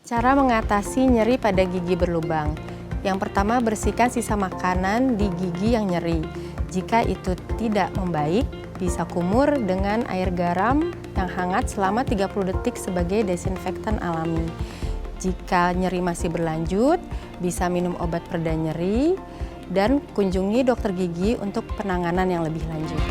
Cara mengatasi nyeri pada gigi berlubang. Yang pertama, bersihkan sisa makanan di gigi yang nyeri. Jika itu tidak membaik, bisa kumur dengan air garam yang hangat selama 30 detik sebagai desinfektan alami. Jika nyeri masih berlanjut, bisa minum obat pereda nyeri dan kunjungi dokter gigi untuk penanganan yang lebih lanjut.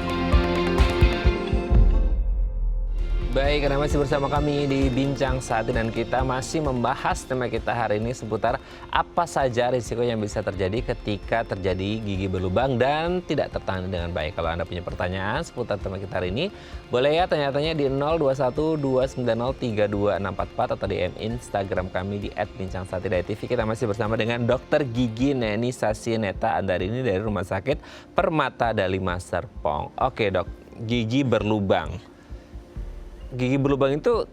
Baik, karena masih bersama kami di Bincang Sehati dan kita masih membahas tema kita hari ini seputar apa saja risiko yang bisa terjadi ketika terjadi gigi berlubang dan tidak tertangani dengan baik. Kalau Anda punya pertanyaan seputar tema kita hari ini, boleh ya tanya-tanya di 0212903244 atau DM Instagram kami di @bincangsehati.tv. Kita masih bersama dengan Dokter Gigi Neni Sasieneta Andarini dari Rumah Sakit Permata Dalima Serpong. Oke dok, gigi berlubang. Gigi berlubang itu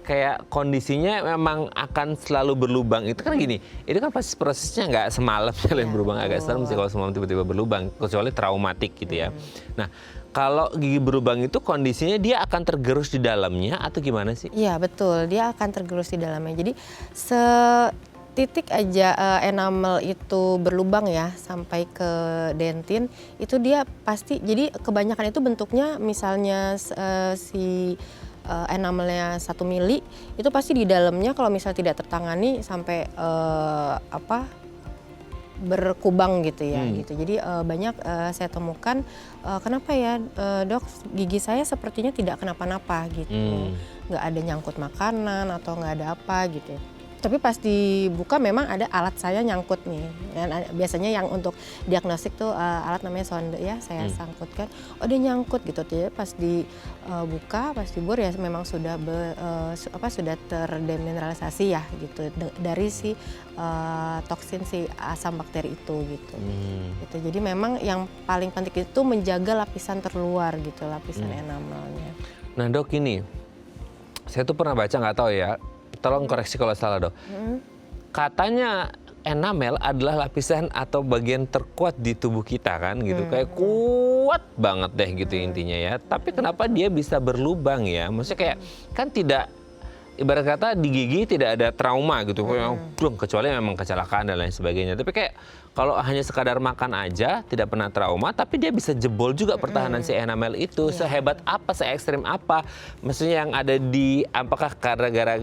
kayak kondisinya memang akan selalu berlubang. Itu kan gini, itu kan pasti prosesnya nggak semalam yang berlubang, agak serem sih kalau semalam tiba-tiba berlubang, kecuali traumatik gitu ya. Nah, kalau gigi berlubang itu kondisinya dia akan tergerus di dalamnya atau gimana sih? Iya betul, dia akan tergerus di dalamnya. Jadi setitik aja enamel itu berlubang ya sampai ke dentin, itu dia pasti, jadi kebanyakan itu bentuknya misalnya enamelnya 1 mili, itu pasti di dalamnya kalau misalnya tidak tertangani sampai berkubang gitu ya gitu. Jadi banyak saya temukan, kenapa ya dok gigi saya sepertinya tidak kenapa-napa gitu, nggak ada nyangkut makanan atau nggak ada apa gitu. Tapi pas dibuka memang ada alat saya nyangkut nih. Dan biasanya yang untuk diagnostik tuh alat namanya sonde ya, saya sangkutkan. Oh dia nyangkut gitu. Jadi pas dibuka, pas dibur ya memang sudah sudah terdemineralisasi ya gitu dari si toksin si asam bakteri itu gitu. Gitu. Jadi memang yang paling penting itu menjaga lapisan terluar gitu, lapisan enamelnya. Nah dok, ini saya tuh pernah baca, nggak tahu ya, tolong koreksi kalau salah dok. Katanya enamel adalah lapisan atau bagian terkuat di tubuh kita kan gitu. Kayak kuat banget deh gitu intinya ya. Tapi kenapa dia bisa berlubang ya? Maksudnya kayak kan tidak, ibarat kata di gigi tidak ada trauma gitu. Kecuali memang kecelakaan dan lain sebagainya. Tapi kayak kalau hanya sekadar makan aja tidak pernah trauma, tapi dia bisa jebol juga pertahanan si enamel itu. Sehebat apa, se-ekstrim apa? Maksudnya yang ada di, apakah gara-gara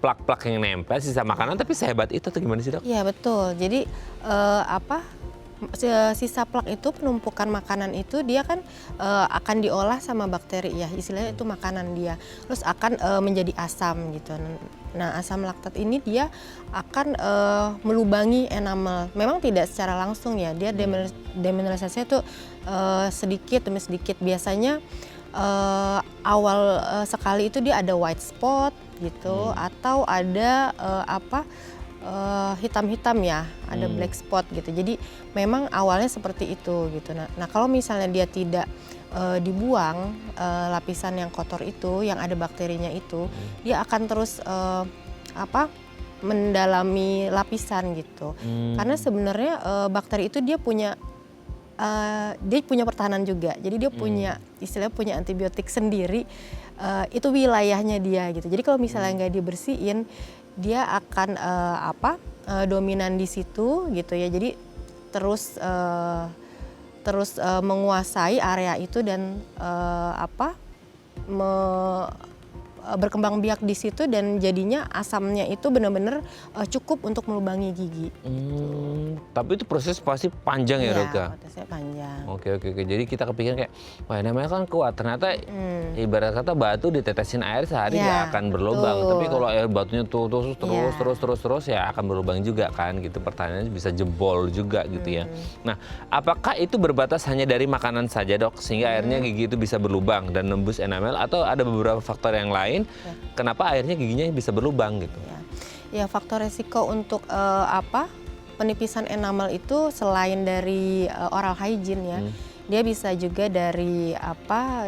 plak-plak yang nempel sisa makanan, tapi sehebat itu atau gimana sih dok? Iya betul. Jadi sisa plak itu, penumpukan makanan itu dia kan akan diolah sama bakteri ya, istilahnya itu makanan dia. Terus akan menjadi asam gitu. Nah asam laktat ini dia akan melubangi enamel. Memang tidak secara langsung ya, dia demineralisasinya itu sedikit demi sedikit. Biasanya awal sekali itu dia ada white spot gitu, atau ada hitam-hitam ya, ada black spot gitu. Jadi memang awalnya seperti itu gitu. Nah kalau misalnya dia tidak dibuang lapisan yang kotor itu, yang ada bakterinya itu, dia akan terus mendalami lapisan gitu. Karena sebenarnya bakteri itu dia punya pertahanan juga. Jadi dia punya istilahnya punya antibiotik sendiri. Itu wilayahnya dia gitu. Jadi kalau misalnya nggak dibersihin, dia akan dominan di situ gitu ya. Jadi terus menguasai area itu dan berkembang biak di situ, dan jadinya asamnya itu benar-benar cukup untuk melubangi gigi. Tapi itu proses pasti panjang ya dok ya? Iya, prosesnya panjang. Oke. Jadi kita kepikiran kayak, wah namanya kan kuat. Ternyata ibarat kata batu ditetesin air sehari nggak akan berlubang. Tapi kalau air batunya terus ya akan berlubang juga kan gitu. Pertanyaannya bisa jebol juga gitu ya. Nah, apakah itu berbatas hanya dari makanan saja dok? Sehingga akhirnya gigi itu bisa berlubang dan nembus enamel, atau ada beberapa faktor yang lain kenapa akhirnya giginya bisa berlubang gitu? Ya faktor resiko untuk penipisan enamel itu selain dari oral hygiene ya, dia bisa juga dari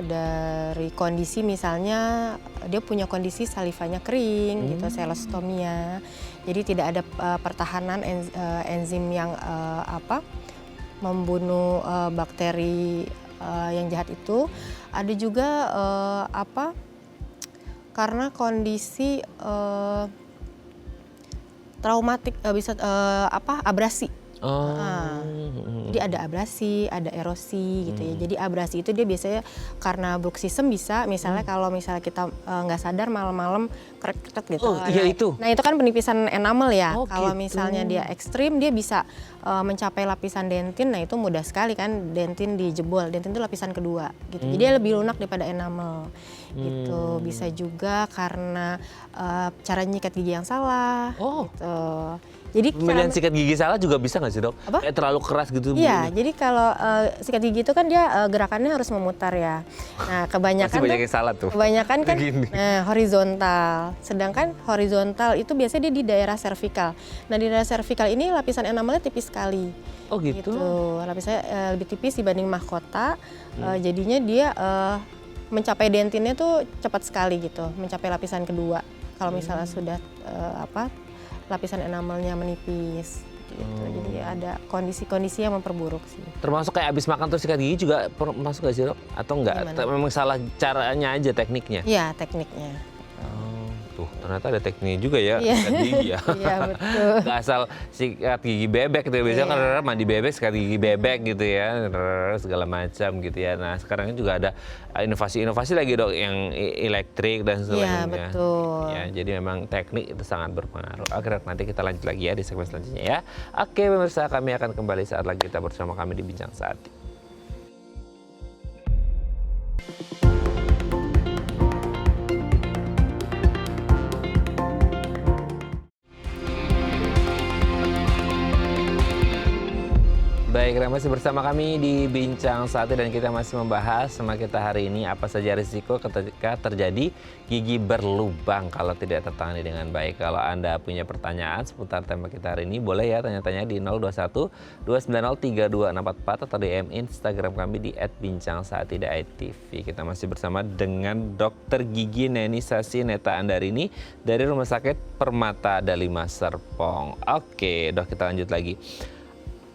dari kondisi, misalnya dia punya kondisi salivanya kering gitu, selostomia. Jadi tidak ada pertahanan enzim yang membunuh bakteri yang jahat itu. Ada juga karena kondisi traumatik, bisa abrasi. Oh. Jadi ada abrasi, ada erosi gitu ya. Jadi abrasi itu dia biasanya karena bruxism bisa, misalnya kalau misalnya kita nggak sadar malam-malam krek-krek gitu. Oh, iya itu. Nah itu kan penipisan enamel ya. Oh, Kalau gitu. misalnya dia ekstrim, dia bisa mencapai lapisan dentin. Nah itu mudah sekali kan dentin dijebol. Dentin itu lapisan kedua gitu. Jadi dia lebih lunak daripada enamel gitu. Bisa juga karena cara nyikat gigi yang salah. Oh. Gitu. Jadi Pemilihan sikat gigi salah juga bisa nggak sih, Dok? Apa? Kayak terlalu keras gitu. Iya, jadi kalau sikat gigi itu kan dia gerakannya harus memutar ya. Nah, kebanyakan Pasti banyak yang salah tuh. Kebanyakan kan Begini. horizontal. Sedangkan horizontal itu biasanya dia di daerah servikal. Nah, di daerah servikal ini lapisan enamelnya tipis sekali. Oh gitu. Lapisannya lebih tipis dibanding mahkota. Jadinya dia mencapai dentinnya tuh cepat sekali gitu, mencapai lapisan kedua. Kalau misalnya sudah lapisan enamelnya menipis gitu. Jadi ada kondisi-kondisi yang memperburuk sih. Termasuk kayak abis makan terus sikat gigi juga masuk nggak sih, Dok? Atau enggak? Gimana? Memang salah caranya aja, tekniknya? Iya, tekniknya. Tuh, ternyata ada tekniknya juga ya, Iya. sikat gigi ya. Iya, betul. Nggak asal sikat gigi bebek gitu. Biasanya kan Iya. mandi bebek, sikat gigi bebek gitu ya. Segala macam gitu ya. Nah, sekarang juga ada inovasi-inovasi lagi, Dok, yang elektrik dan sebagainya. Iya, betul. Ya, jadi memang teknik itu sangat berpengaruh. Oke, Dok, nanti kita lanjut lagi ya di segmen selanjutnya ya. Oke, pemirsa, kami akan kembali saat lagi kita bersama kami di Bincang Saat. Baik, masih bersama kami di Bincang Sate dan kita masih membahas sama kita hari ini apa saja risiko ketika terjadi gigi berlubang kalau tidak tertangani dengan baik. Kalau Anda punya pertanyaan seputar tema kita hari ini, boleh ya tanya-tanya di 021 290 3264 atau DM Instagram kami di @bincangsaat.tv. Kita masih bersama dengan Dokter Gigi Neni Sasi Neta Andarini dari Rumah Sakit Permata Dalima Serpong. Oke, Dok, kita lanjut lagi.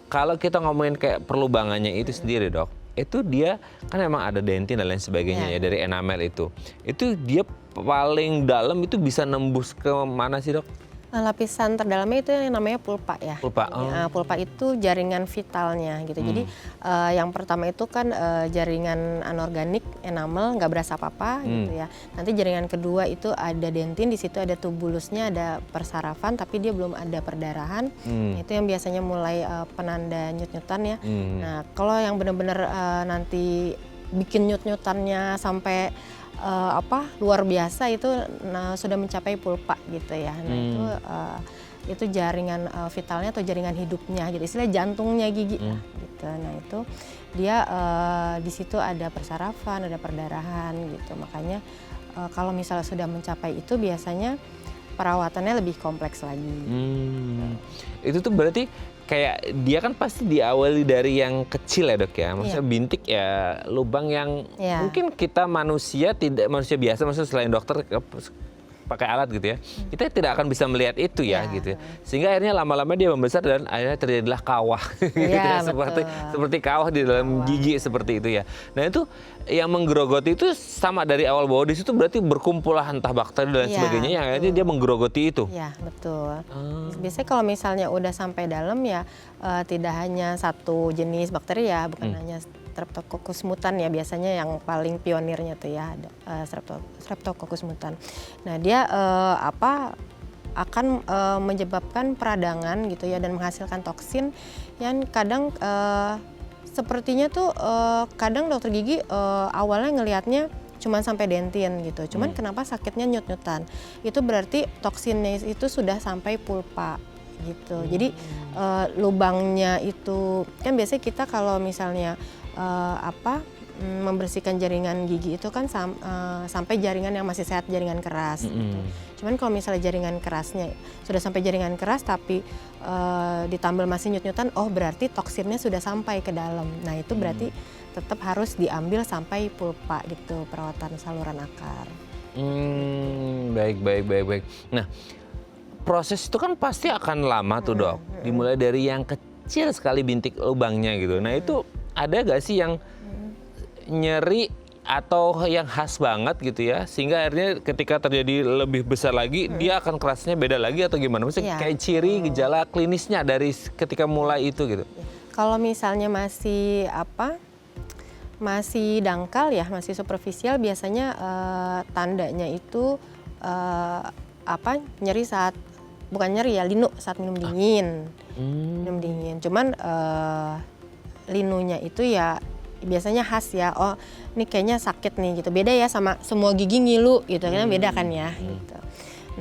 Kalau kita ngomongin kayak perlubangannya itu sendiri, Dok, itu dia kan memang ada dentin dan lain sebagainya ya dari enamel itu. Itu dia paling dalam itu bisa nembus ke mana sih, Dok? Nah, lapisan terdalamnya itu yang namanya pulpa ya. Pulpa. Nah, pulpa itu jaringan vitalnya gitu. Jadi yang pertama itu kan jaringan anorganik enamel nggak berasa apa-apa gitu ya. Nanti jaringan kedua itu ada dentin, di situ ada tubulusnya, ada persarafan tapi dia belum ada perdarahan. Itu yang biasanya mulai penanda nyut-nyutan ya. Nah, kalau yang benar-benar nanti bikin nyut-nyutannya sampai luar biasa itu sudah mencapai pulpa gitu ya. Nah, itu jaringan vitalnya atau jaringan hidupnya, jadi istilah jantungnya gigi lah gitu. Nah, itu dia di situ ada persarafan, ada perdarahan gitu. Makanya kalau misalnya sudah mencapai itu biasanya perawatannya lebih kompleks lagi. Itu tuh berarti kayak dia kan pasti diawali dari yang kecil ya, Dok ya. Maksudnya bintik ya, lubang yang mungkin kita manusia biasa, maksudnya selain dokter pakai alat gitu ya, kita tidak akan bisa melihat itu ya gitu ya. Sehingga akhirnya lama-lama dia membesar dan akhirnya terjadilah kawah gitu ya, seperti kawah di dalam gigi seperti itu ya. Nah, itu yang menggerogoti itu sama dari awal bahwa di situ berarti berkumpul entah bakteri dan sebagainya yang akhirnya dia menggerogoti itu. Iya, betul. Biasanya kalau misalnya udah sampai dalam ya tidak hanya satu jenis bakteri ya, bukan hanya Streptococcus mutan ya, biasanya yang paling pionirnya tuh ya ada Streptococcus mutan. Nah, dia akan menyebabkan peradangan gitu ya dan menghasilkan toksin yang kadang sepertinya tuh kadang dokter gigi awalnya ngelihatnya cuman sampai dentin gitu. Cuman kenapa sakitnya nyut-nyutan? Itu berarti toksinnya itu sudah sampai pulpa gitu. Jadi lubangnya itu kan biasanya kita kalau misalnya membersihkan jaringan gigi itu kan sampai jaringan yang masih sehat, jaringan keras gitu. Cuman kalau misalnya jaringan kerasnya sudah sampai jaringan keras tapi ditambal masih nyut-nyutan, oh berarti toksinnya sudah sampai ke dalam. Nah, itu berarti tetap harus diambil sampai pulpa gitu, perawatan saluran akar. Baik. Nah, proses itu kan pasti akan lama tuh, Dok. Dimulai dari yang kecil sekali bintik lubangnya gitu. Nah, itu ada gak sih yang nyeri atau yang khas banget gitu ya, sehingga akhirnya ketika terjadi lebih besar lagi dia akan kerasnya beda lagi atau gimana? Maksudnya Iya, kayak ciri gejala klinisnya dari ketika mulai itu gitu. Kalau misalnya masih dangkal ya, masih superficial, biasanya tandanya itu nyeri saat, bukan nyeri ya, linu saat minum dingin. Minum dingin. Cuman linunya itu ya biasanya khas ya, oh ini kayaknya sakit nih gitu. Beda ya sama semua gigi ngilu gitu kan, beda kan ya gitu.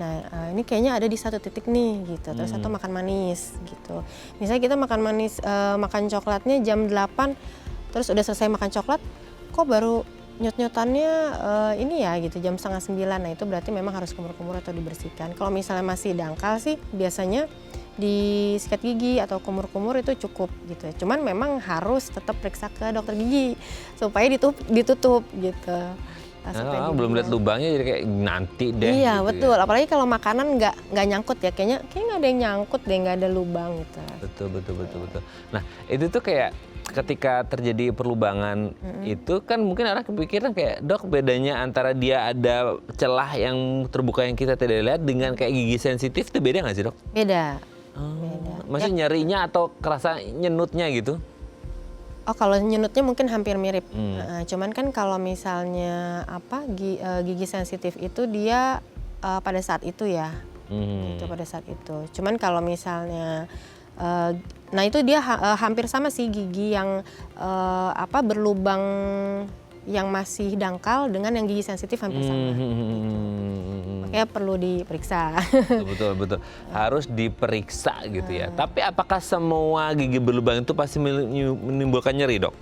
Nah ini kayaknya ada di satu titik nih gitu. Terus atau makan manis gitu. Misalnya kita makan manis, makan coklatnya jam 8, terus udah selesai makan coklat, kok baru nyut-nyutannya ini ya gitu, jam 8:30. Nah itu berarti memang harus kumur-kumur atau dibersihkan. Kalau misalnya masih dangkal sih biasanya disikat gigi atau kumur-kumur itu cukup gitu ya. Cuman memang harus tetap periksa ke dokter gigi supaya ditutup gitu. Belum lihat lubangnya jadi kayak nanti deh. Iya gitu betul, ya. apalagi kalau makanan nggak nyangkut ya, kayaknya nggak ada yang nyangkut deh, nggak ada lubang gitu. Betul. Nah itu tuh kayak ketika terjadi perlubangan itu kan mungkin orang kepikiran kayak, dok bedanya antara dia ada celah yang terbuka yang kita tidak lihat dengan kayak gigi sensitif itu beda nggak sih dok? Beda. Maksudnya nyerinya atau kerasa nyenutnya gitu? Oh kalau nyenutnya mungkin hampir mirip. Cuman kan kalau misalnya gigi sensitif itu dia pada saat itu ya, itu pada saat itu. Cuman kalau misalnya nah itu dia hampir sama sih, gigi yang berlubang yang masih dangkal dengan yang gigi sensitif hampir sama. Makanya perlu diperiksa. Betul. Harus diperiksa gitu ya. Tapi apakah semua gigi berlubang itu pasti menimbulkan nyeri dok?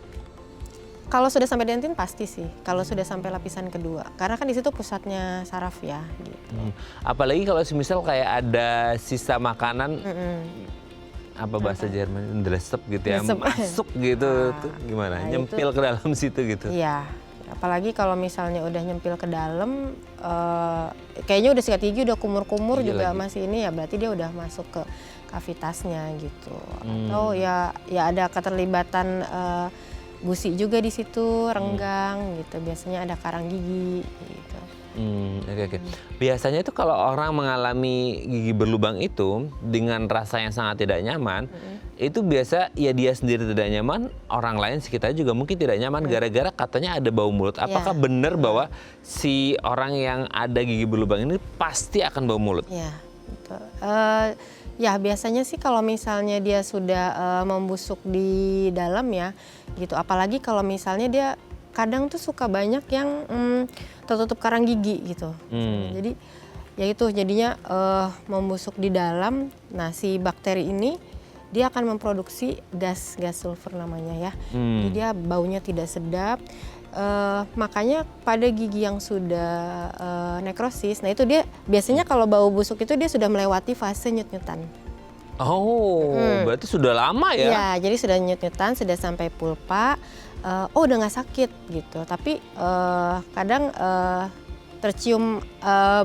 Kalau sudah sampai dentin pasti sih. Kalau sudah sampai lapisan kedua, karena kan di situ pusatnya saraf ya. Gitu. Apalagi kalau semisal kayak ada sisa makanan. Apa bahasa Jerman, dresep gitu ya, masuk gitu, tuh gimana? Nah, nyempil ke dalam situ gitu. Iya, apalagi kalau misalnya udah nyempil ke dalam, kayaknya udah sikat gigi, udah kumur-kumur juga lagi. Masih ini ya, berarti dia udah masuk ke kavitasnya gitu. Atau ya ada keterlibatan gusi juga di situ, renggang gitu. Biasanya ada karang gigi gitu. Oke. Biasanya itu kalau orang mengalami gigi berlubang itu dengan rasa yang sangat tidak nyaman, itu biasa ya dia sendiri tidak nyaman, orang lain sekitar juga mungkin tidak nyaman gara-gara katanya ada bau mulut. Apakah benar bahwa si orang yang ada gigi berlubang ini pasti akan bau mulut? Iya, betul. Ya biasanya sih kalau misalnya dia sudah membusuk di dalam ya, gitu. Apalagi kalau misalnya dia kadang tuh suka banyak yang tertutup karang gigi gitu. Jadi ya itu jadinya membusuk di dalam. Nah si bakteri ini dia akan memproduksi gas sulfur namanya ya. Jadi dia baunya tidak sedap. Makanya pada gigi yang sudah nekrosis, nah itu dia biasanya kalau bau busuk itu dia sudah melewati fase nyut-nyutan. Berarti sudah lama ya? Iya, jadi sudah nyut-nyutan, sudah sampai pulpa. Udah nggak sakit gitu, tapi kadang tercium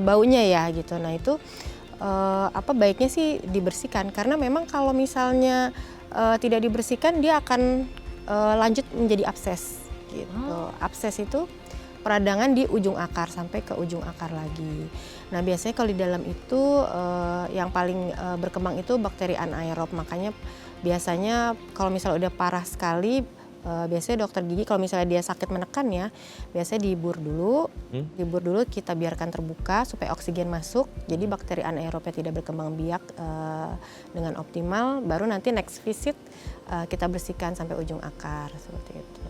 baunya ya gitu. Nah itu baiknya sih dibersihkan, karena memang kalau misalnya tidak dibersihkan dia akan lanjut menjadi abses gitu. Abses itu peradangan di ujung akar sampai ke ujung akar lagi. Nah biasanya kalau di dalam itu yang paling berkembang itu bakteri anaerob. Makanya biasanya kalau misalnya udah parah sekali, biasanya dokter gigi kalau misalnya dia sakit menekan ya, biasanya dibur dulu, kita biarkan terbuka supaya oksigen masuk, jadi bakteri anaerobnya tidak berkembang biak dengan optimal, baru nanti next visit kita bersihkan sampai ujung akar seperti itu.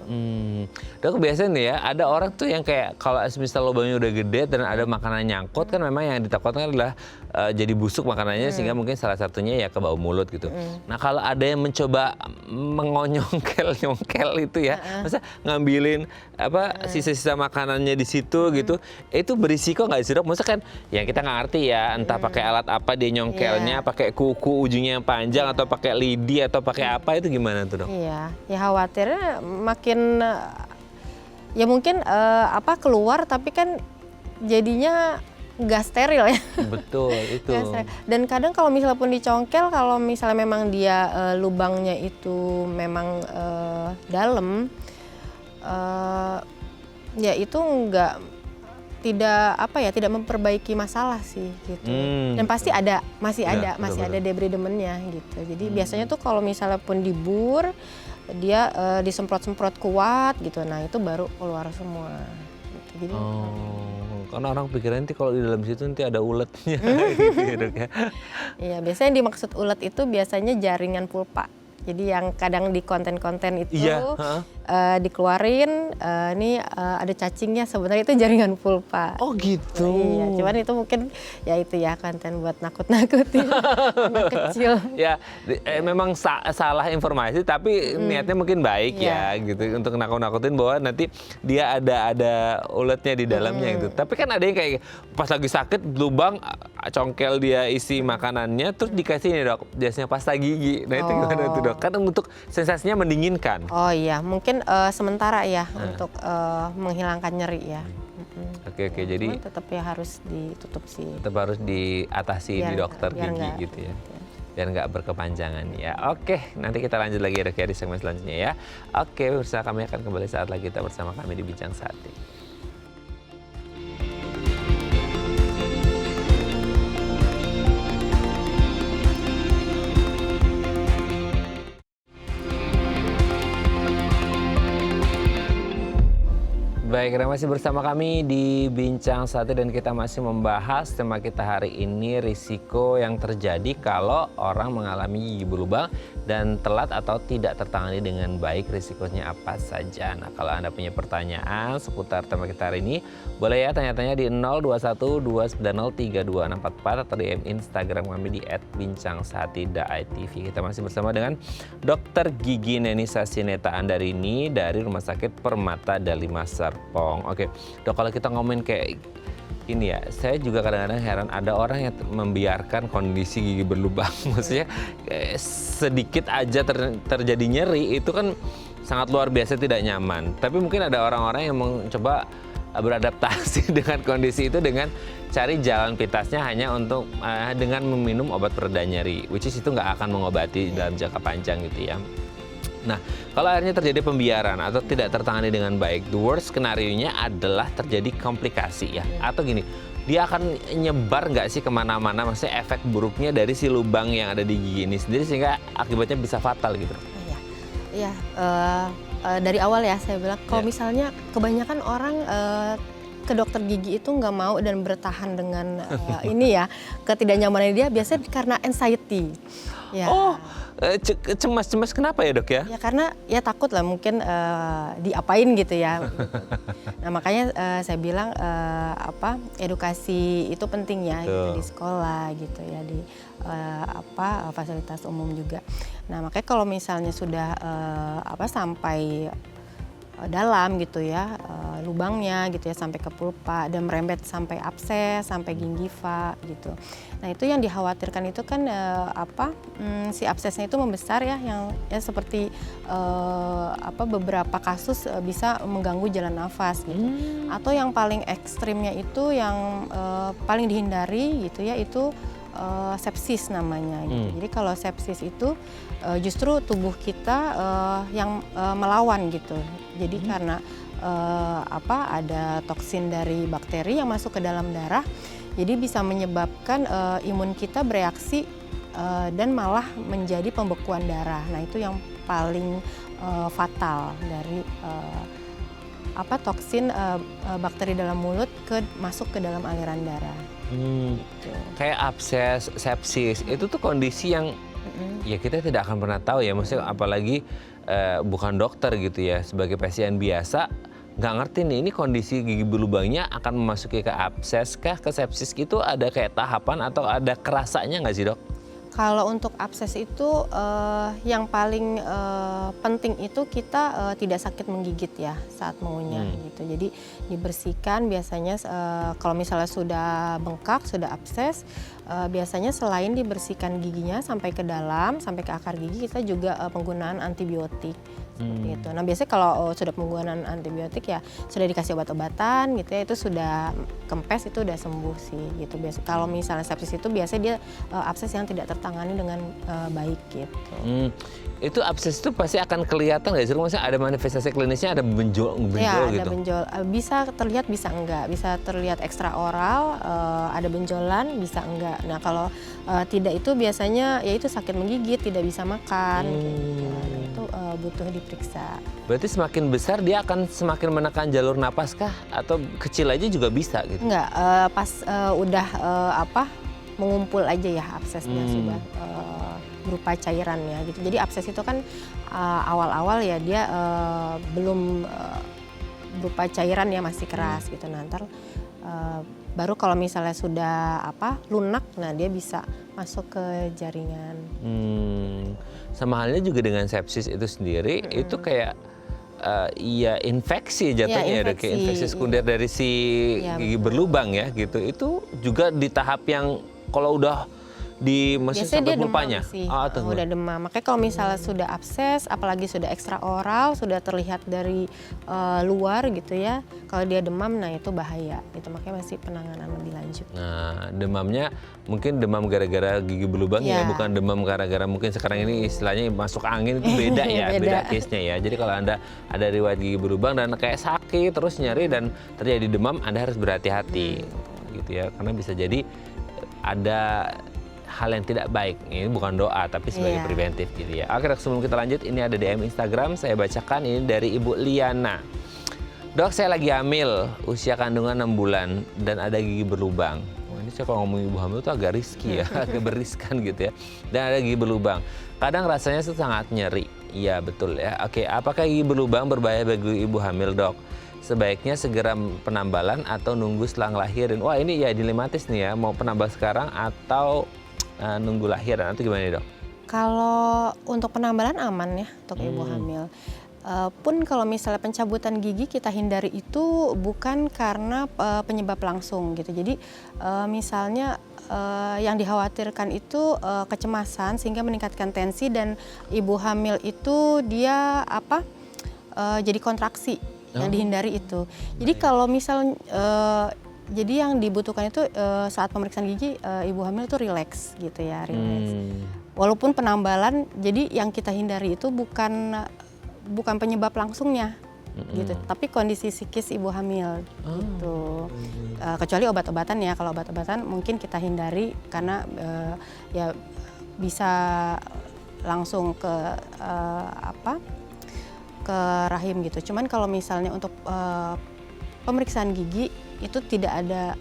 Dok biasanya nih ya, ada orang tuh yang kayak kalau misal lubangnya udah gede dan ada makanan nyangkut kan memang yang ditakutkan adalah jadi busuk makanannya sehingga mungkin salah satunya ya ke bau mulut gitu. Nah kalau ada yang mencoba mengonyongkel itu ya, masa ngambilin sisa-sisa makanannya di situ gitu, itu berisiko nggak sih dok? Maksudnya kan yang kita nggak ngerti ya, entah pakai alat apa dia nyongkelnya, pakai kuku ujungnya yang panjang atau pakai lidi atau pakai apa, itu gimana tuh dok? Iya, ya khawatirnya makin ya mungkin keluar tapi kan jadinya nggak steril ya. Betul itu. Dan kadang kalau misalnya pun dicongkel, kalau misalnya memang dia lubangnya itu memang dalam, Ya itu tidak memperbaiki masalah sih gitu. Dan pasti masih Ya, ada betul. debridemennya gitu. Jadi biasanya tuh kalau misalnya pun dibur, dia disemprot-semprot kuat gitu. Nah itu baru keluar semua. Gitu. Jadi Karena orang pikiran nanti kalau di dalam situ nanti ada uletnya gitu ya dok ya. iya, biasanya yang dimaksud ulet itu biasanya jaringan pulpa. Jadi yang kadang di konten-konten itu Iya, heeh. dikeluarin, ini ada cacingnya, sebenarnya itu jaringan pulpa. Oh gitu. Iya, cuman itu mungkin ya itu ya konten buat nakut-nakutin anak kecil. Ya, memang salah informasi tapi niatnya mungkin baik ya gitu untuk nakut-nakutin bahwa nanti dia ada uletnya di dalamnya gitu. Tapi kan ada yang kayak pas lagi sakit lubang congkel dia isi makanannya terus dikasih nih dok biasanya pasta gigi. Nah itu gimana tuh dok? Kan untuk sensasinya mendinginkan. Oh iya, mungkin sementara ya untuk menghilangkan nyeri ya. Oke, jadi Cuman tetap ya harus ditutup sih. tetap harus diatasi di dokter biar gigi nggak gitu ya. Biar nggak berkepanjangan ya. Oke, nanti kita lanjut lagi ya dok ya di segmen selanjutnya ya. Oke, pemirsa kami akan kembali saat lagi kita bersama kami di Bincang Sate. Baik, Anda masih bersama kami di Bincang Sate dan kita masih membahas tema kita hari ini risiko yang terjadi kalau orang mengalami gigi berlubang dan telat atau tidak tertangani dengan baik, risikonya apa saja. Nah, kalau Anda punya pertanyaan seputar tema kita hari ini, boleh ya tanya-tanya di 02129032644 atau di Instagram kami di @bincangSate.itv. Kita masih bersama dengan Dr. Gigi Neni Sasineta Andarini dari Rumah Sakit Permata Dalima Serpong. Oke, dok, kalau kita ngomongin kayak ini ya, saya juga kadang-kadang heran ada orang yang membiarkan kondisi gigi berlubang. Maksudnya sedikit aja terjadi nyeri itu kan sangat luar biasa tidak nyaman. Tapi mungkin ada orang-orang yang mencoba beradaptasi dengan kondisi itu dengan cari jalan pintasnya hanya untuk dengan meminum obat pereda nyeri, which is itu nggak akan mengobati dalam jangka panjang gitu ya. Nah, kalau akhirnya terjadi pembiaran atau tidak tertangani dengan baik, the worst skenario-nya adalah terjadi komplikasi ya. Atau gini, dia akan nyebar nggak sih kemana-mana, maksudnya efek buruknya dari si lubang yang ada di gigi ini sendiri sehingga akibatnya bisa fatal gitu. Iya, dari awal ya saya bilang, kalau misalnya kebanyakan orang ke dokter gigi itu nggak mau dan bertahan dengan ini ya, ketidaknyamanan dia biasanya karena anxiety. Ya. Oh, cemas kenapa ya dok ya? Ya karena ya takut lah mungkin diapain gitu ya. Nah makanya saya bilang edukasi itu penting ya gitu, di sekolah gitu ya, di fasilitas umum juga. Nah makanya kalau misalnya sudah sampai dalam gitu ya lubangnya gitu ya sampai ke pulpa dan merembet sampai abses sampai gingiva gitu. Nah itu yang dikhawatirkan itu kan si absesnya itu membesar ya, yang ya seperti beberapa kasus bisa mengganggu jalan nafas gitu. Atau yang paling ekstrimnya itu yang paling dihindari gitu ya itu sepsis namanya gitu. Jadi kalau sepsis itu justru tubuh kita yang melawan gitu. Jadi karena ada toksin dari bakteri yang masuk ke dalam darah, jadi bisa menyebabkan imun kita bereaksi dan malah menjadi pembekuan darah. Nah itu yang paling fatal dari toksin bakteri dalam mulut masuk ke dalam aliran darah. Gitu. Kayak abses, sepsis, itu tuh kondisi yang ya kita tidak akan pernah tahu ya, maksudnya apalagi bukan dokter gitu ya, sebagai pasien biasa nggak ngerti nih ini kondisi gigi berlubangnya akan memasuki ke abses kah, ke sepsis gitu, ada kayak tahapan atau ada kerasanya nggak sih dok? Kalau untuk abses itu yang paling penting itu kita tidak sakit menggigit ya saat mengunyah gitu. Jadi dibersihkan biasanya kalau misalnya sudah bengkak, sudah abses, biasanya selain dibersihkan giginya sampai ke dalam, sampai ke akar gigi, kita juga penggunaan antibiotik. Seperti itu. Nah biasanya kalau sudah penggunaan antibiotik ya sudah dikasih obat-obatan gitu ya, itu sudah kempes, itu udah sembuh sih gitu. Biasa kalau misalnya sepsis itu biasanya dia abses yang tidak tertangani dengan baik gitu. Itu abses itu pasti akan kelihatan nggak sih? Maksudnya ada manifestasi klinisnya, ada benjol Ya, ada gitu? benjol. Bisa terlihat, bisa enggak. Bisa terlihat ekstraoral, ada benjolan, bisa enggak. Nah kalau tidak itu biasanya ya itu sakit menggigit, tidak bisa makan. Gitu. Nah, itu butuh diperiksa. Berarti semakin besar dia akan semakin menekan jalur napas kah? Atau kecil aja juga bisa gitu? Enggak, pas udah mengumpul aja ya absesnya sudah berupa cairannya gitu. Jadi abses itu kan awal-awal ya dia belum berupa cairan ya, masih keras gitu. Nah ntar baru kalau misalnya sudah lunak, nah dia bisa masuk ke jaringan. Sama halnya juga dengan sepsis itu sendiri, itu kayak ya infeksi jatuhnya, ya, kayak infeksi sekunder dari si gigi berlubang ya gitu. Itu juga di tahap yang kalau udah biasanya sampai dia pulpanya. demam sih, udah demam. Makanya kalau misalnya sudah abses, apalagi sudah ekstraoral, sudah terlihat dari luar gitu ya, kalau dia demam, nah itu bahaya gitu. Makanya masih penanganan lebih lanjut. Nah, demamnya mungkin demam gara-gara gigi berlubang ya, bukan demam gara-gara mungkin sekarang ini istilahnya masuk angin, itu beda ya, beda case-nya ya. Jadi kalau Anda ada riwayat gigi berlubang dan kayak sakit terus nyeri dan terjadi demam, Anda harus berhati-hati gitu ya, karena bisa jadi ada hal yang tidak baik. Ini bukan doa tapi sebagai preventif gitu ya. Oke dok, sebelum kita lanjut, ini ada DM Instagram, saya bacakan ini dari Ibu Liana. Dok, saya lagi hamil, usia kandungan 6 bulan dan ada gigi berlubang. Wah, ini saya kalau ngomong ibu hamil itu agak riski ya, agak beriskan gitu ya. Dan ada gigi berlubang. Kadang rasanya sangat nyeri. Iya betul ya. Oke, apakah gigi berlubang berbahaya bagi ibu hamil dok? Sebaiknya segera penambalan atau nunggu setelah ngelahirin? Wah ini ya dilematis nih ya, mau penambal sekarang atau nunggu lahiran, itu gimana dok? Kalau untuk penambalan aman ya untuk ibu hamil. Pun kalau misalnya pencabutan gigi kita hindari itu bukan karena penyebab langsung gitu. Jadi misalnya yang dikhawatirkan itu kecemasan sehingga meningkatkan tensi dan ibu hamil itu dia jadi kontraksi, yang dihindari itu. Jadi kalau misal jadi yang dibutuhkan itu saat pemeriksaan gigi ibu hamil itu rileks gitu ya, rileks. Walaupun penambalan, jadi yang kita hindari itu bukan penyebab langsungnya gitu, tapi kondisi psikis ibu hamil gitu. Kecuali obat-obatan ya, kalau obat-obatan mungkin kita hindari karena ya bisa langsung ke ke rahim gitu. Cuman kalau misalnya untuk pemeriksaan gigi itu tidak ada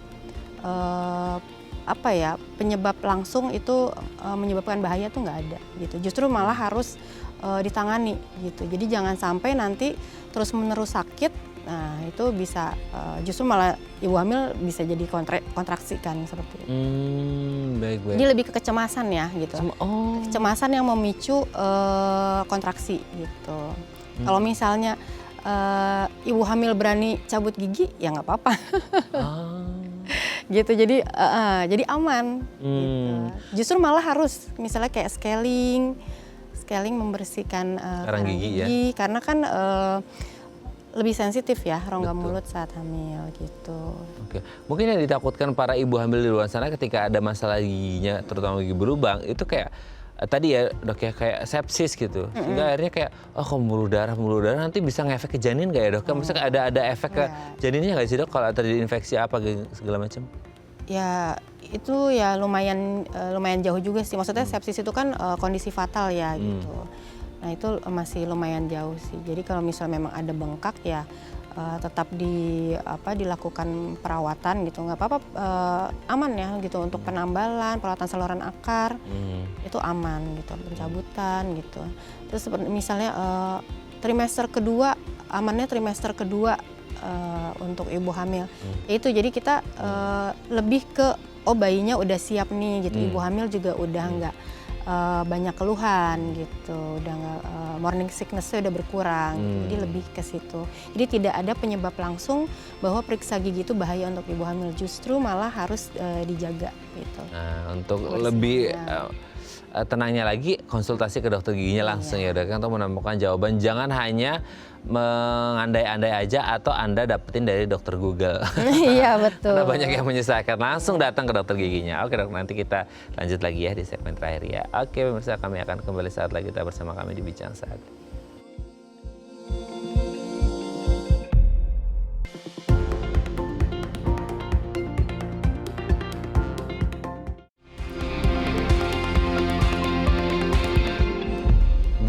penyebab langsung itu menyebabkan bahaya tuh nggak ada gitu. Justru malah harus ditangani gitu. Jadi jangan sampai nanti terus menerus sakit. Nah itu bisa justru malah ibu hamil bisa jadi kontraksi kan seperti itu. Baik. Jadi lebih ke kecemasan ya gitu. Kecemasan yang memicu kontraksi gitu. Kalau misalnya ibu hamil berani cabut gigi ya nggak apa-apa. Gitu, jadi aman gitu. Justru malah harus misalnya kayak scaling membersihkan karang gigi ya? Karena kan lebih sensitif ya rongga mulut saat hamil gitu. Oke. Mungkin yang ditakutkan para ibu hamil di luar sana ketika ada masalah giginya, terutama gigi berlubang, itu kayak tadi ya dok ya, kayak sepsis gitu. Sehingga akhirnya kayak pembuluh darah nanti bisa ngefek ke janin nggak ya dok? Maksudnya ada efek ke janinnya nggak sih dok kalau terjadi infeksi apa segala macam? Ya itu ya lumayan jauh juga sih. Maksudnya sepsis itu kan kondisi fatal ya gitu. Nah itu masih lumayan jauh sih. Jadi kalau misalnya memang ada bengkak ya tetap dilakukan perawatan gitu, nggak apa-apa, aman ya gitu untuk penambalan, perawatan saluran akar itu aman gitu, pencabutan gitu. Terus misalnya trimester kedua, amannya trimester kedua untuk ibu hamil. Itu jadi kita lebih ke oh bayinya udah siap nih gitu, ibu hamil juga udah nggak banyak keluhan gitu, udah nggak morning sickness-nya udah berkurang, jadi lebih ke situ. Jadi tidak ada penyebab langsung bahwa periksa gigi itu bahaya untuk ibu hamil, justru malah harus dijaga gitu. Nah, untuk lebih tenangnya lagi konsultasi ke dokter giginya langsung ya dok, untuk menemukan jawaban, jangan hanya mengandai-andai aja atau Anda dapetin dari dokter Google. Iya betul. Karena banyak yang menyusahkan, langsung datang ke dokter giginya. Oke dok, nanti kita lanjut lagi ya di segmen terakhir ya. Oke pemirsa, kami akan kembali saat lagi, tetap bersama kami di Bincang Sehat.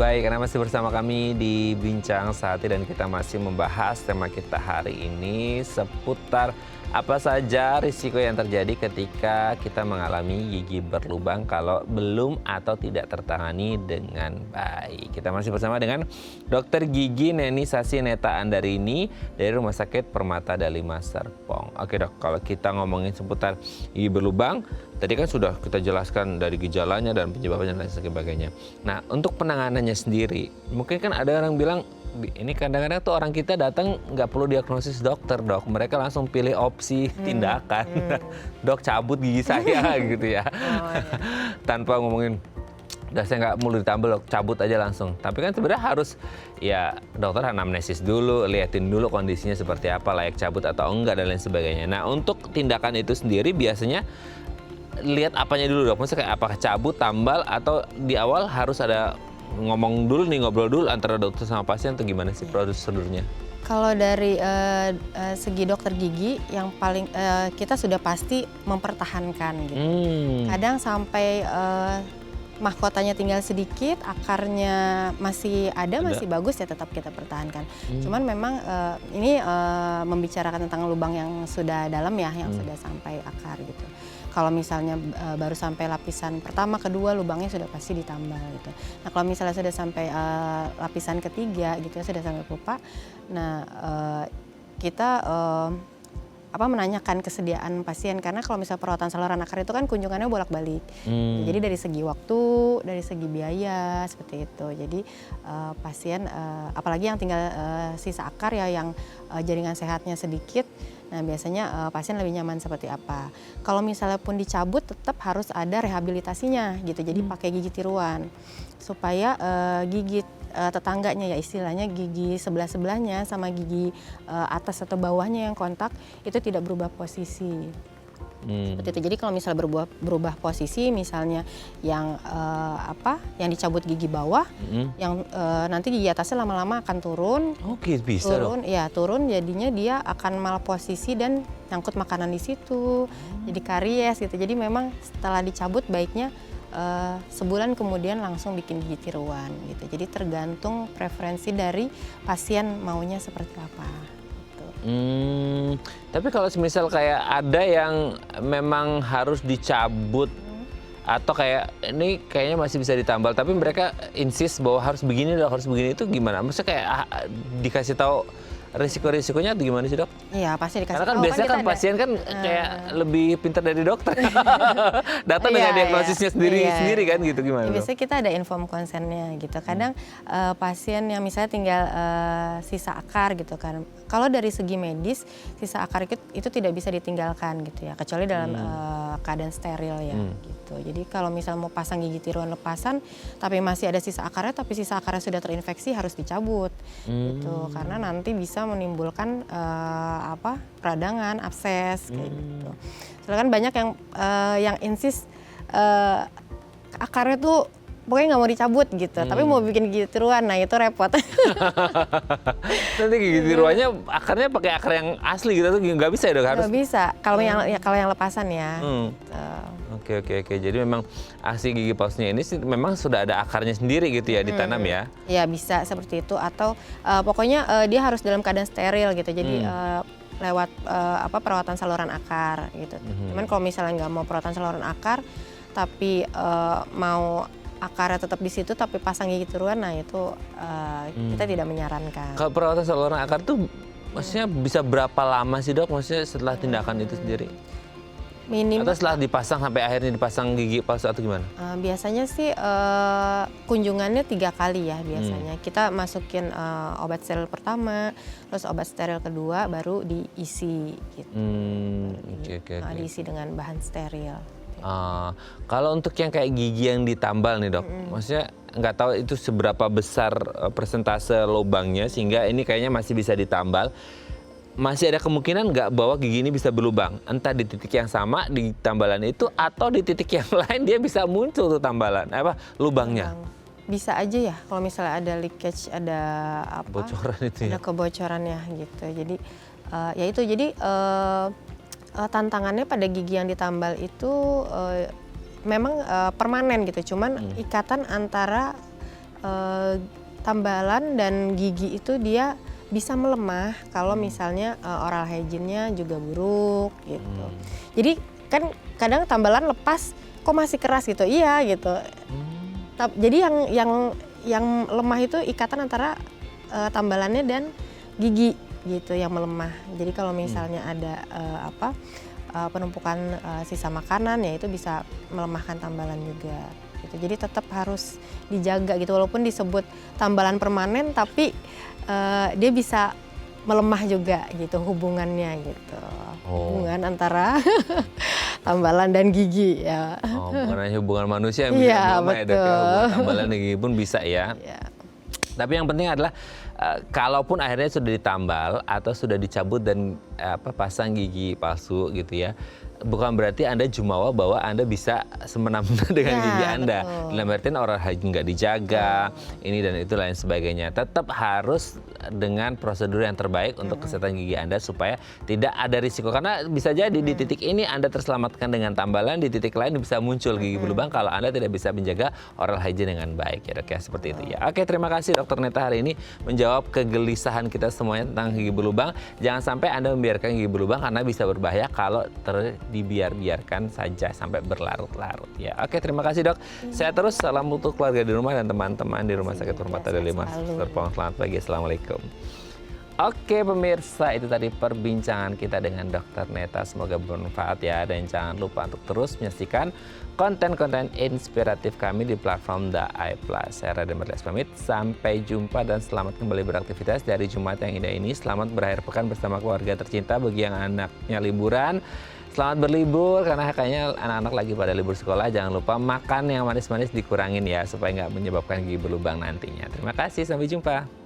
Baik, karena masih bersama kami di Bincang Sehati dan kita masih membahas tema kita hari ini seputar apa saja risiko yang terjadi ketika kita mengalami gigi berlubang kalau belum atau tidak tertangani dengan baik. Kita masih bersama dengan Dokter Gigi Neni Sasineta Andarini dari Rumah Sakit Permata Dalima Serpong. Oke dok, kalau kita ngomongin seputar gigi berlubang, tadi kan sudah kita jelaskan dari gejalanya dan penyebabnya dan lain sebagainya. Nah, untuk penanganannya sendiri, mungkin kan ada orang bilang, ini kadang-kadang tuh orang kita datang nggak perlu diagnosis dokter dok, mereka langsung pilih opsi tindakan. Dok cabut gigi saya gitu ya. Tanpa ngomongin, udah saya nggak perlu ditambal dok, cabut aja langsung. Tapi kan sebenarnya harus ya dokter anamnesis dulu, liatin dulu kondisinya seperti apa, layak cabut atau enggak dan lain sebagainya. Nah, untuk tindakan itu sendiri biasanya lihat apanya dulu dok, maksudnya kayak apakah cabut, tambal, atau di awal harus ada ngomong dulu nih, ngobrol dulu antara dokter sama pasien, atau gimana sih prosedurnya? Kalau dari segi dokter gigi, yang paling kita sudah pasti mempertahankan gitu. Kadang sampai mahkotanya tinggal sedikit, akarnya masih ada, masih bagus ya tetap kita pertahankan. Cuman memang ini membicarakan tentang lubang yang sudah dalam ya, yang sudah sampai akar gitu. Kalau misalnya baru sampai lapisan pertama, kedua, lubangnya sudah pasti ditambal gitu. Nah kalau misalnya sudah sampai lapisan ketiga gitu ya, sudah sampai pupa, nah kita menanyakan kesediaan pasien, karena kalau misalnya perawatan saluran akar itu kan kunjungannya bolak-balik. Jadi dari segi waktu, dari segi biaya seperti itu. Jadi pasien apalagi yang tinggal sisa akar ya, yang jaringan sehatnya sedikit. Nah biasanya pasien lebih nyaman seperti apa. Kalau misalnya pun dicabut, tetap harus ada rehabilitasinya gitu. Jadi pakai gigi tiruan supaya gigi tetangganya ya, istilahnya gigi sebelah-sebelahnya sama gigi atas atau bawahnya yang kontak itu tidak berubah posisi. Seperti itu. Jadi kalau misalnya berubah posisi, misalnya yang yang dicabut gigi bawah, yang nanti gigi atasnya lama-lama akan turun. Oke, bisa turun, ya turun, jadinya dia akan malposisi dan nyangkut makanan di situ, jadi karies gitu. Jadi memang setelah dicabut baiknya sebulan kemudian langsung bikin gigi tiruan gitu. Jadi tergantung preferensi dari pasien maunya seperti apa. Tapi kalau misal kayak ada yang memang harus dicabut atau kayak ini kayaknya masih bisa ditambal, tapi mereka insist bahwa harus begini dok, harus begini, itu gimana? Maksudnya kayak dikasih tahu risiko-risikonya atau gimana sih dok? Iya pasti dikasih tahu. Karena kan biasanya kan pasien kan kayak lebih pintar dari dokter. Datang dengan diagnosisnya sendiri kan gitu, gimana? Biasanya kita ada inform konsennya gitu. Kadang pasien yang misalnya tinggal sisa akar gitu kan. Kalau dari segi medis sisa akar itu tidak bisa ditinggalkan gitu ya, kecuali dalam keadaan steril ya gitu. Jadi kalau misalnya mau pasang gigi tiruan lepasan tapi masih ada sisa akarnya, tapi sisa akarnya sudah terinfeksi, harus dicabut gitu. Karena nanti bisa menimbulkan peradangan, abses kayak gitu. Soalnya kan banyak yang insist akarnya tuh pokoknya nggak mau dicabut gitu, tapi mau bikin gigi tiruan, nah itu repot. Nanti gigi tiruannya akarnya pakai akar yang asli gitu tuh nggak bisa ya dok? Harus? Nggak bisa, kalau yang lepasan ya. Oke. Jadi memang aksi gigi palsunya ini memang sudah ada akarnya sendiri gitu ya, ditanam ya? Ya bisa seperti itu, atau pokoknya dia harus dalam keadaan steril gitu. Jadi lewat perawatan saluran akar gitu. Cuman kalau misalnya nggak mau perawatan saluran akar, tapi mau akarnya tetap di situ tapi pasang gigi tiruan, nah itu kita tidak menyarankan. Kalau perawatan saluran akar tuh maksudnya bisa berapa lama sih dok? Maksudnya setelah tindakan itu sendiri? Minimal Atau setelah dipasang sampai akhirnya dipasang gigi palsu atau gimana? biasanya sih kunjungannya 3 kali ya biasanya. Kita masukin obat steril pertama, terus obat steril kedua, baru diisi gitu. Oke. Diisi dengan bahan steril. Kalau untuk yang kayak gigi yang ditambal nih dok, maksudnya nggak tahu itu seberapa besar persentase lubangnya sehingga ini kayaknya masih bisa ditambal. Masih ada kemungkinan nggak bahwa gigi ini bisa berlubang, entah di titik yang sama di tambalan itu atau di titik yang lain dia bisa muncul tuh lubangnya. Bisa aja ya kalau misalnya ada leakage, ada Bocoran itu ya. ada kebocorannya gitu. Jadi ya itu jadi tantangannya pada gigi yang ditambal itu memang permanen gitu. Cuman ikatan antara tambalan dan gigi itu dia bisa melemah kalau misalnya oral hygiene-nya juga buruk gitu. Jadi kan kadang tambalan lepas kok masih keras gitu. Iya gitu. Jadi yang lemah itu ikatan antara tambalannya dan gigi gitu yang melemah. Jadi kalau misalnya ada penumpukan sisa makanan ya itu bisa melemahkan tambalan juga gitu. Jadi tetap harus dijaga gitu walaupun disebut tambalan permanen tapi dia bisa melemah juga gitu hubungannya gitu. Hubungan antara tambalan dan gigi ya. Mengenai hubungan manusia yang bisa Iya, melemah ya dok ya, hubungan tambalan dan gigi pun bisa ya. Tapi yang penting adalah kalaupun akhirnya sudah ditambal atau sudah dicabut dan pasang gigi palsu gitu ya, bukan berarti Anda jumawa bahwa Anda bisa semena-mena dengan gigi Anda. Dalam artian oral hygiene nggak dijaga, ini dan itu lain sebagainya. Tetap harus dengan prosedur yang terbaik untuk kesehatan gigi Anda supaya tidak ada risiko. Karena bisa jadi di titik ini Anda terselamatkan dengan tambalan, di titik lain bisa muncul gigi berlubang kalau Anda tidak bisa menjaga oral hygiene dengan baik ya dok ya, seperti itu ya. Oke, terima kasih Dokter Neta hari ini menjawab kegelisahan kita semuanya tentang gigi berlubang. Jangan sampai Anda membiarkan gigi berlubang karena bisa berbahaya kalau dibiarkan saja sampai berlarut-larut ya. Oke, terima kasih dok. Saya terus salam untuk keluarga di rumah dan teman-teman di Rumah Sakit Permata Delima. Selamat pagi, assalamualaikum. Oke pemirsa, itu tadi perbincangan kita dengan Dokter Neta. Semoga bermanfaat ya, dan jangan lupa untuk terus menyaksikan konten-konten inspiratif kami di platform The Eye Plus. Saya Raden Merles pamit, sampai jumpa dan selamat kembali beraktivitas dari Jumat yang indah ini. Selamat berakhir pekan bersama keluarga tercinta. Bagi yang anaknya liburan, selamat berlibur karena kayaknya anak-anak lagi pada libur sekolah. Jangan lupa makan yang manis-manis dikurangin ya supaya nggak menyebabkan gigi berlubang nantinya. Terima kasih, sampai jumpa.